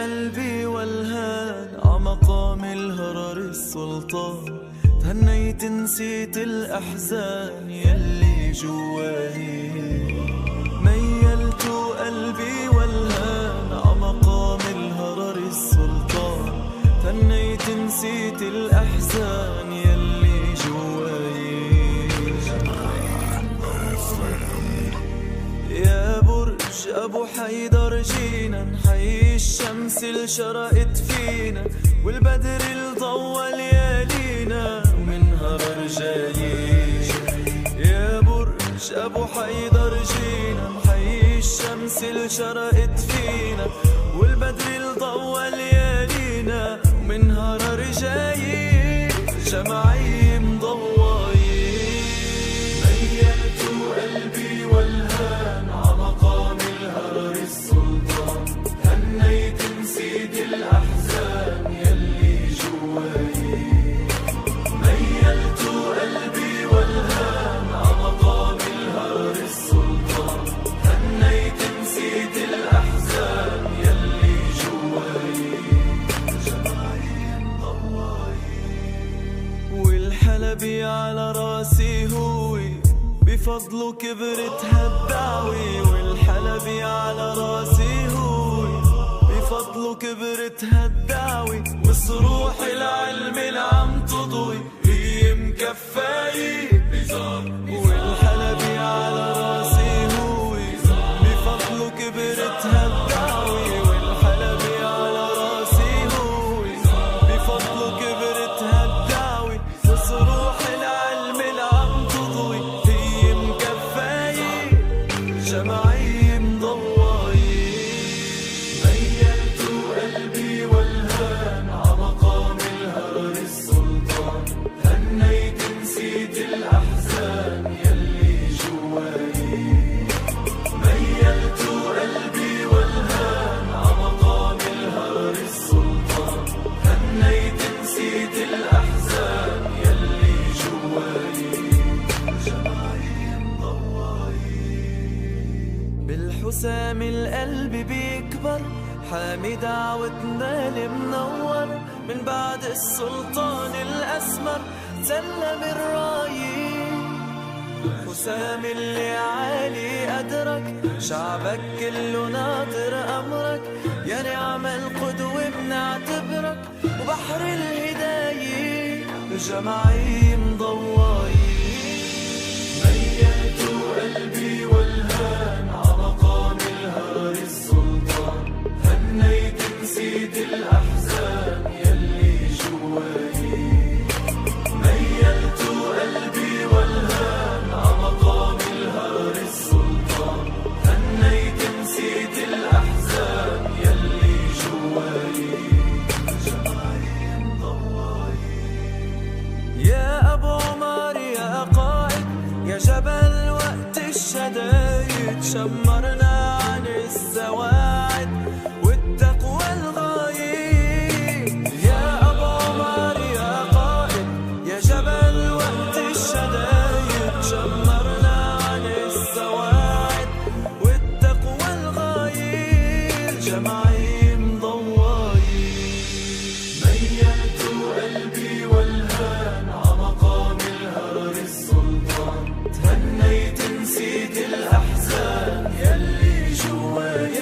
قلبي والهان عمقام الهرر السلطان، تهنيت نسيت الأحزان يلي جواهي. ميلت قلبي والهان عمقام الهرر السلطان، تهنيت نسيت الأحزان يلي جواهي. يا برج أبو حيدر جينا نحيي الشمس اللي شرقت فينا، والبدر اللي ضوى ليالينا ومن هرر جايين. يا برج أبو حيدر جينا نحيي الشمس اللي شرقت فينا، والبدر اللي ضوى ليالينا ومن هرر جايين. جمعي مضويين. ميلت قلبي والهان عمقام الهرر السلطان، هنيت نسيت الأحزان يلي جواي. ميلت قلبي والهان عمقام الهرر السلطان، هنيت نسيت الأحزان يلي جواي. جمعي مضوي. والحلبي على راسي هوي، بفضله كبرت هالدعوي. والحلبي على راسي هوي، بفضله كبرت هالدعوي. وصروح العلم اللي عم تضوي هي مكفاية. والحلبي على راسي هوي، بفضله كبرت هالدعوي. والحلبي على راسي هوي، بفضله كبرت هالدعوي. وصروح العلم اللي عم تضوي هي مكفاية. جمعي مضويين. ميلت قلبي والهان عمقام الهرر السلطان، هنيت نسيت الأحزان يلي جواي. ميلت قلبي والهان عمقام الهرر السلطان، هنيت نسيت الأحزان يلي جواي. جمعي مضويين. بالحسام القلب بيكبر، حامي دعوتنا المنور. من بعد السلطان الأسمر سلم الرايين. حسام اللي عالي أدرك، شعبك كله ناطر أمرك. يا نعم القدوة بنعتبرك، وبحر الهداية جمعي مضويين. ميلت قلبي والهان عمقام الهرر السلطان، هنيت نسيت الأحزان يلي جواي. ميلت قلبي والهان عمقام الهرر السلطان، هنيت نسيت الأحزان يلي جواي. جمعي مضويين. يا أبو عمر يا قائد، يا جبل وقت الشدايد. شمرنا عن السواعد والتقوى الغايب. يا أبو عمر يا قائد، يا جبل وقت الشدايد. شمرنا عن السواعد والتقوى الغايب. جمعي مضويين. ميلت قلبي والهان عمقام الهرر السلطان، تهنيت نسيت الأحزان يلي جواي.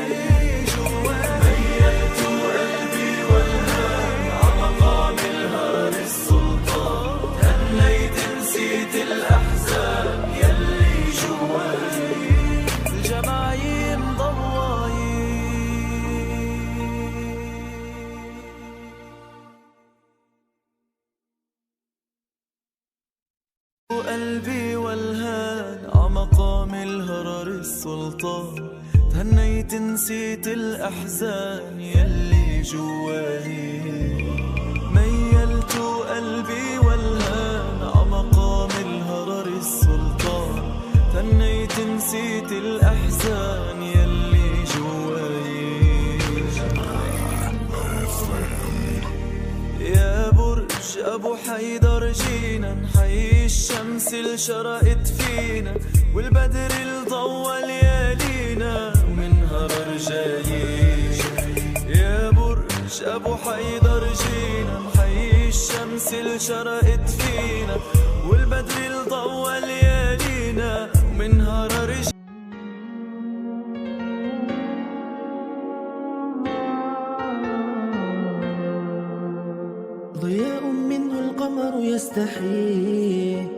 ميلت قلبي والهان عمقام الهرر السلطان، تهنيت نسيت الأحزان يلي جواي. الجمعي مضويين. قلبي والهان عمقام الهرر السلطان، تهنيت نسيت الأحزان يلي جواهي. ميلت قلبي والهان عمقام الهرر السلطان، تهنيت نسيت الأحزان يلي جواهي. يا برج أبو حيدر جينا نحيي الشمس اللي شرقت فينا، والبدر اللي ضوى ليالينا ومن هرر جايين. يا برج ابو حيدر جينا نحيي الشمس اللي شرقت فينا والبدر اللي ضوى ليالينا ومن نهار رجع. ضياء منه القمر يستحي،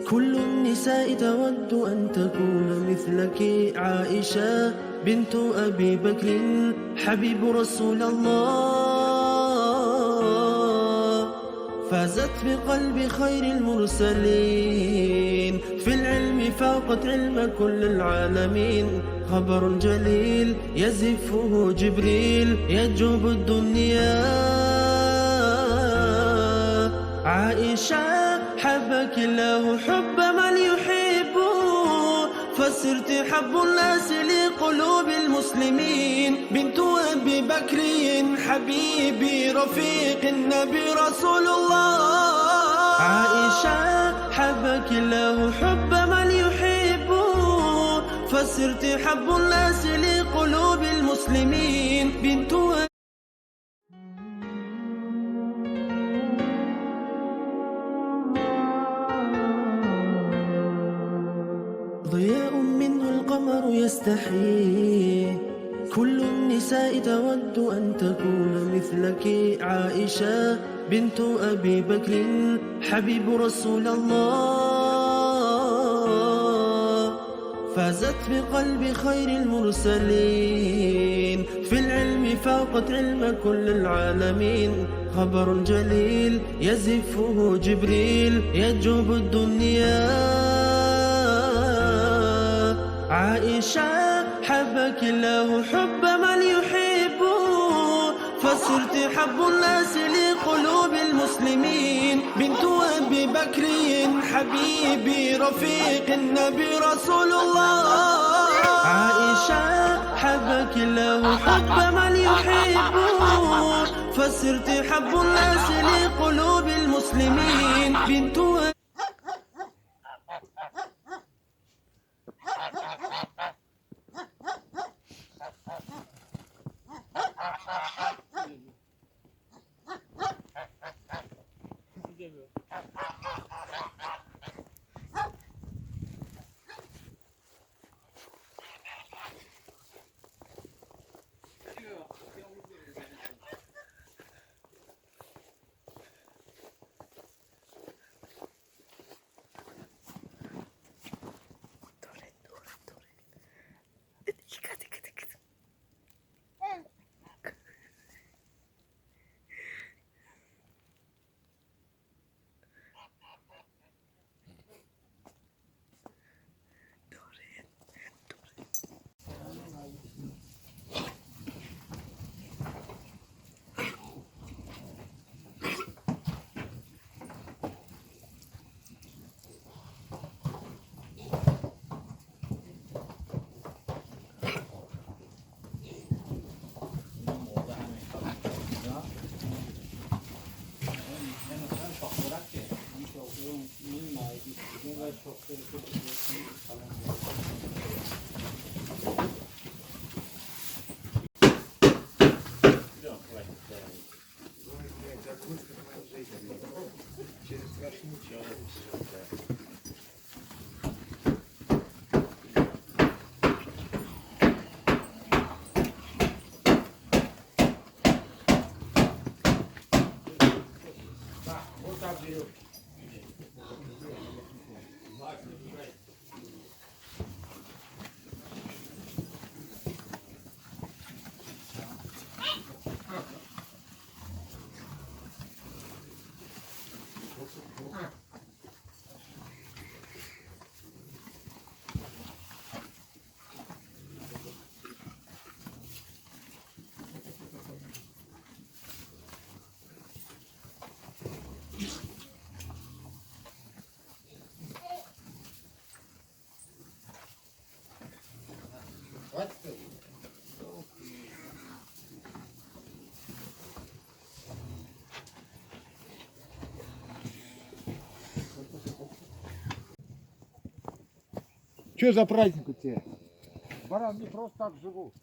كل النساء تود أن تكون مثلك عائشة بنت أبي بكر حبيب رسول الله، فازت بقلب خير المرسلين، في العلم فاقت علم كل العالمين، خبر جليل يزفه جبريل يجوب الدنيا. عائشة حبك الله حب من يحب، فصرت حب الناس لقلوب المسلمين، بنت أبي بكر حبيبي رفيق النبي رسول الله. عائشة حبك الله حب من يحب، فصرت حب الناس لقلوب المسلمين، بنت ضياء منه القمر يستحي، كل النساء تود أن تكون مثلك عائشة بنت أبي بكر حبيب رسول الله، فازت بقلب خير المرسلين، في العلم فاقت علم كل العالمين، خبر جليل يزفه جبريل يجوب الدنيا. عائشة حبك الله حب من يحب، فصرت حب الناس لقلوب المسلمين، بنت أبي بكر حبيبي رفيق النبي رسول الله. عائشة حبك الله حب من يحب، فصرت حب الناس لقلوب المسلمين، بنت Что за праздник у тебя? Баран не просто так живут.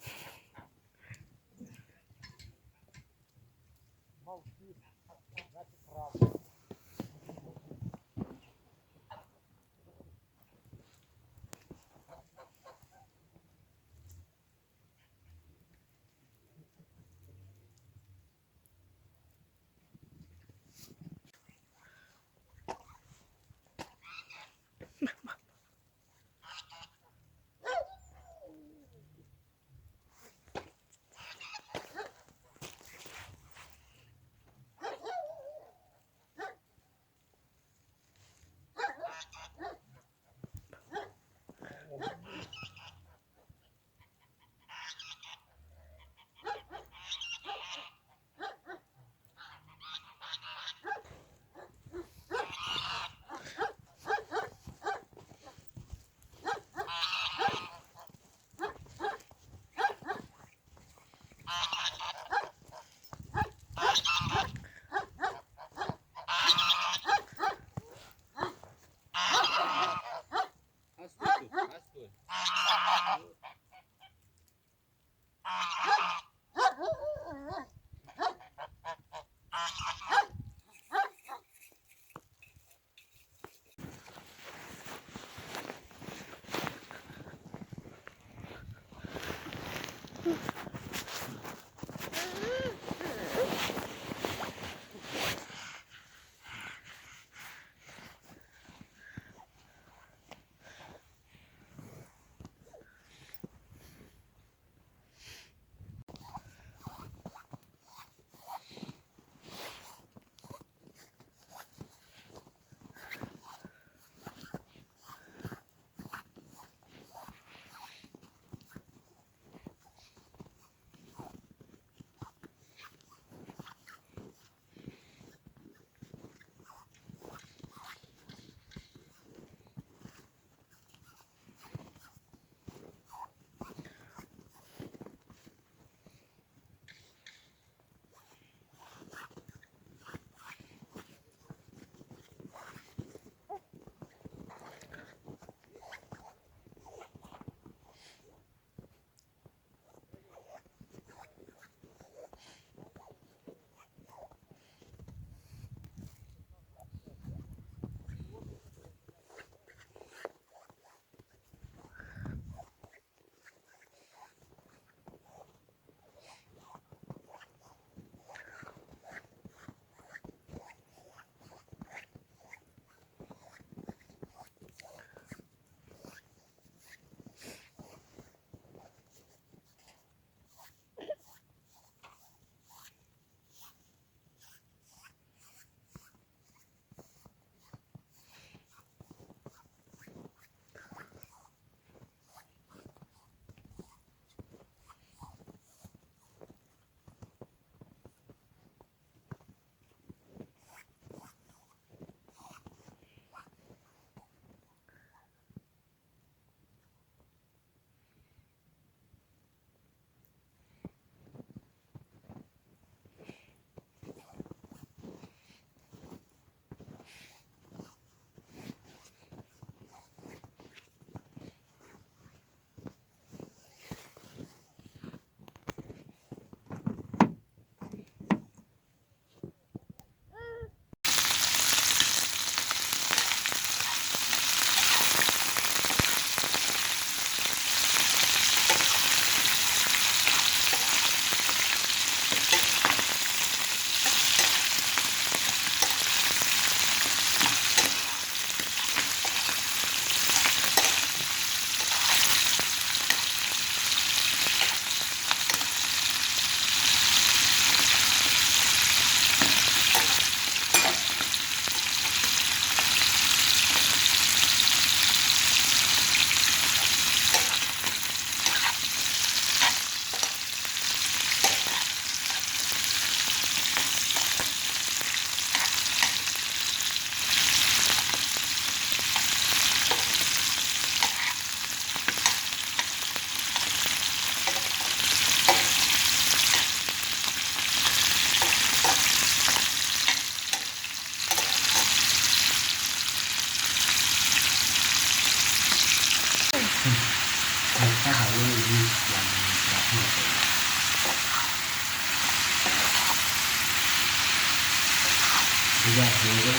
Bây giờ thì cái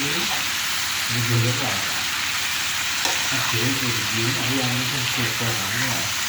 video rất là cái kiểu gì diễn ở đây nó không thuộc vào nữa.